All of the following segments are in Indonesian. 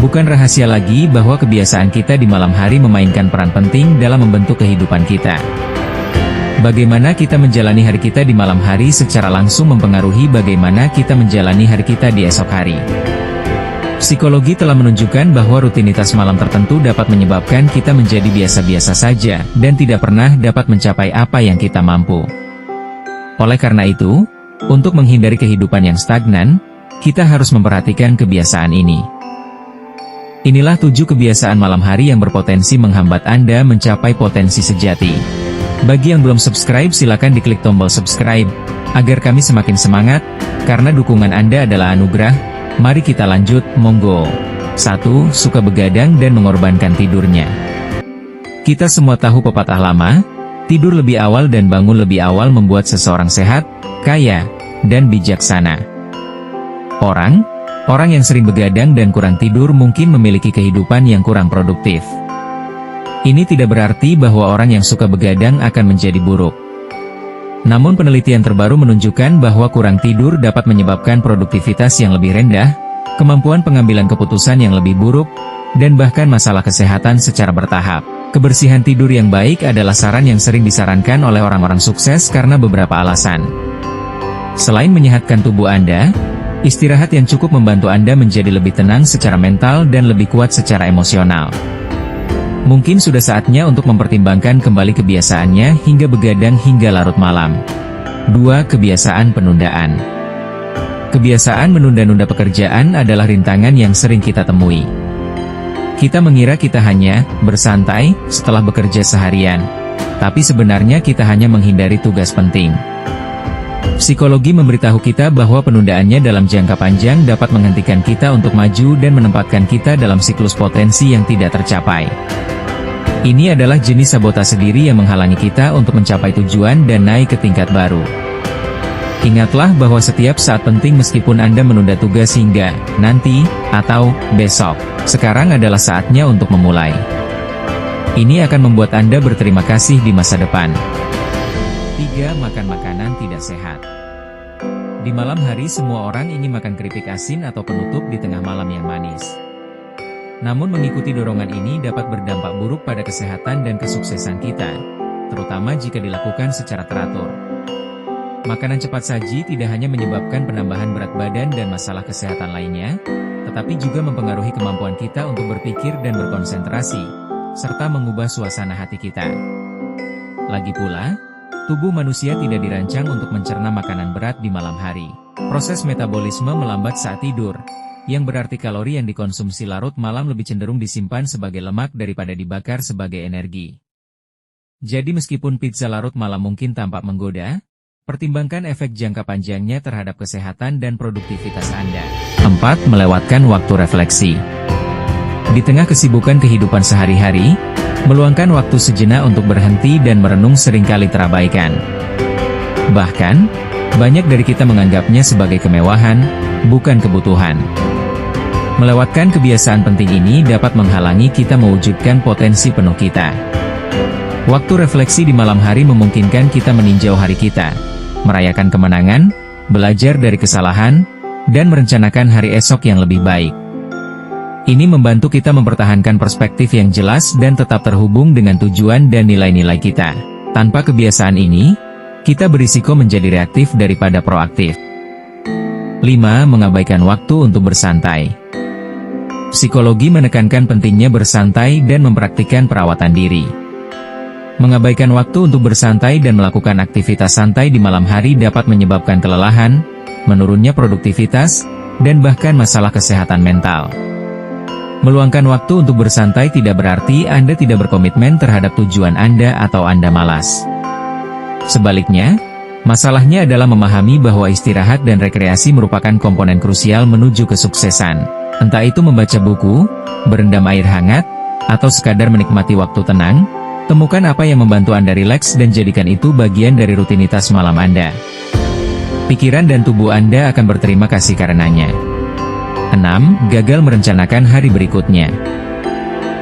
Bukan rahasia lagi bahwa kebiasaan kita di malam hari memainkan peran penting dalam membentuk kehidupan kita. Bagaimana kita menjalani hari kita di malam hari secara langsung mempengaruhi bagaimana kita menjalani hari kita di esok hari. Psikologi telah menunjukkan bahwa rutinitas malam tertentu dapat menyebabkan kita menjadi biasa-biasa saja, dan tidak pernah dapat mencapai apa yang kita mampu. Oleh karena itu, untuk menghindari kehidupan yang stagnan, kita harus memperhatikan kebiasaan ini. Inilah 7 kebiasaan malam hari yang berpotensi menghambat Anda mencapai potensi sejati. Bagi yang belum subscribe, silakan diklik tombol subscribe, agar kami semakin semangat, karena dukungan Anda adalah anugerah. Mari kita lanjut, monggo. 1. Suka begadang dan mengorbankan tidurnya. Kita semua tahu pepatah lama, tidur lebih awal dan bangun lebih awal membuat seseorang sehat, kaya, dan bijaksana. Orang yang sering begadang dan kurang tidur mungkin memiliki kehidupan yang kurang produktif. Ini tidak berarti bahwa orang yang suka begadang akan menjadi buruk. Namun penelitian terbaru menunjukkan bahwa kurang tidur dapat menyebabkan produktivitas yang lebih rendah, kemampuan pengambilan keputusan yang lebih buruk, dan bahkan masalah kesehatan secara bertahap. Kebersihan tidur yang baik adalah saran yang sering disarankan oleh orang-orang sukses karena beberapa alasan. Selain menyehatkan tubuh Anda, istirahat yang cukup membantu Anda menjadi lebih tenang secara mental dan lebih kuat secara emosional. Mungkin sudah saatnya untuk mempertimbangkan kembali kebiasaannya hingga begadang hingga larut malam. 2. Kebiasaan penundaan. Kebiasaan menunda-nunda pekerjaan adalah rintangan yang sering kita temui. Kita mengira kita hanya bersantai setelah bekerja seharian, tapi sebenarnya kita hanya menghindari tugas penting. Psikologi memberitahu kita bahwa penundaannya dalam jangka panjang dapat menghentikan kita untuk maju dan menempatkan kita dalam siklus potensi yang tidak tercapai. Ini adalah jenis sabotase diri yang menghalangi kita untuk mencapai tujuan dan naik ke tingkat baru. Ingatlah bahwa setiap saat penting, meskipun Anda menunda tugas hingga nanti atau besok, sekarang adalah saatnya untuk memulai. Ini akan membuat Anda berterima kasih di masa depan. 3. Makan makanan tidak sehat. Di malam hari semua orang ingin makan keripik asin atau penutup di tengah malam yang manis. Namun mengikuti dorongan ini dapat berdampak buruk pada kesehatan dan kesuksesan kita, terutama jika dilakukan secara teratur. Makanan cepat saji tidak hanya menyebabkan penambahan berat badan dan masalah kesehatan lainnya, tetapi juga mempengaruhi kemampuan kita untuk berpikir dan berkonsentrasi, serta mengubah suasana hati kita. Lagi pula, tubuh manusia tidak dirancang untuk mencerna makanan berat di malam hari. Proses metabolisme melambat saat tidur, yang berarti kalori yang dikonsumsi larut malam lebih cenderung disimpan sebagai lemak daripada dibakar sebagai energi. Jadi meskipun pizza larut malam mungkin tampak menggoda, pertimbangkan efek jangka panjangnya terhadap kesehatan dan produktivitas Anda. 4. Melewatkan waktu refleksi. Di tengah kesibukan kehidupan sehari-hari, meluangkan waktu sejenak untuk berhenti dan merenung seringkali terabaikan. Bahkan, banyak dari kita menganggapnya sebagai kemewahan, bukan kebutuhan. Melewatkan kebiasaan penting ini dapat menghalangi kita mewujudkan potensi penuh kita. Waktu refleksi di malam hari memungkinkan kita meninjau hari kita, merayakan kemenangan, belajar dari kesalahan, dan merencanakan hari esok yang lebih baik. Ini membantu kita mempertahankan perspektif yang jelas dan tetap terhubung dengan tujuan dan nilai-nilai kita. Tanpa kebiasaan ini, kita berisiko menjadi reaktif daripada proaktif. 5. Mengabaikan waktu untuk bersantai. Psikologi menekankan pentingnya bersantai dan mempraktikkan perawatan diri. Mengabaikan waktu untuk bersantai dan melakukan aktivitas santai di malam hari dapat menyebabkan kelelahan, menurunnya produktivitas, dan bahkan masalah kesehatan mental. Meluangkan waktu untuk bersantai tidak berarti Anda tidak berkomitmen terhadap tujuan Anda atau Anda malas. Sebaliknya, masalahnya adalah memahami bahwa istirahat dan rekreasi merupakan komponen krusial menuju kesuksesan. Entah itu membaca buku, berendam air hangat, atau sekadar menikmati waktu tenang, temukan apa yang membantu Anda rileks dan jadikan itu bagian dari rutinitas malam Anda. Pikiran dan tubuh Anda akan berterima kasih karenanya. 6. Gagal merencanakan hari berikutnya.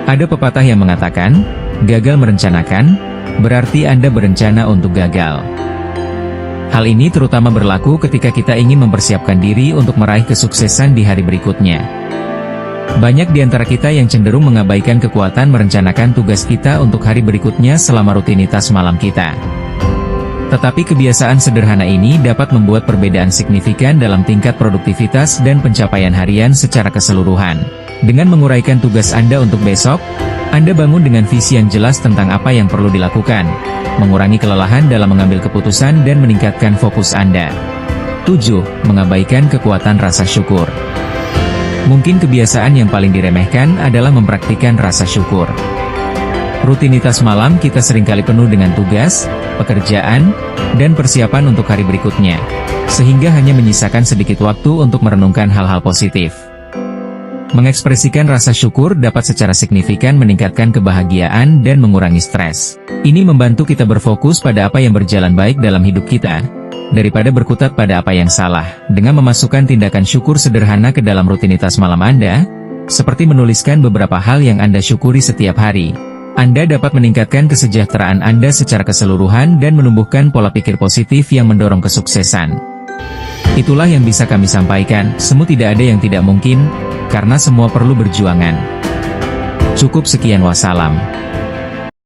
Ada pepatah yang mengatakan, gagal merencanakan, berarti Anda berencana untuk gagal. Hal ini terutama berlaku ketika kita ingin mempersiapkan diri untuk meraih kesuksesan di hari berikutnya. Banyak di antara kita yang cenderung mengabaikan kekuatan merencanakan tugas kita untuk hari berikutnya selama rutinitas malam kita. Tetapi kebiasaan sederhana ini dapat membuat perbedaan signifikan dalam tingkat produktivitas dan pencapaian harian secara keseluruhan. Dengan menguraikan tugas Anda untuk besok, Anda bangun dengan visi yang jelas tentang apa yang perlu dilakukan, mengurangi kelelahan dalam mengambil keputusan dan meningkatkan fokus Anda. 7. Mengabaikan kekuatan rasa syukur. Mungkin kebiasaan yang paling diremehkan adalah mempraktikkan rasa syukur. Rutinitas malam kita seringkali penuh dengan tugas, pekerjaan, dan persiapan untuk hari berikutnya, sehingga hanya menyisakan sedikit waktu untuk merenungkan hal-hal positif. Mengekspresikan rasa syukur dapat secara signifikan meningkatkan kebahagiaan dan mengurangi stres. Ini membantu kita berfokus pada apa yang berjalan baik dalam hidup kita, daripada berkutat pada apa yang salah. Dengan memasukkan tindakan syukur sederhana ke dalam rutinitas malam Anda, seperti menuliskan beberapa hal yang Anda syukuri setiap hari, Anda dapat meningkatkan kesejahteraan Anda secara keseluruhan dan menumbuhkan pola pikir positif yang mendorong kesuksesan. Itulah yang bisa kami sampaikan, semua tidak ada yang tidak mungkin, karena semua perlu berjuangan. Cukup sekian, wassalam.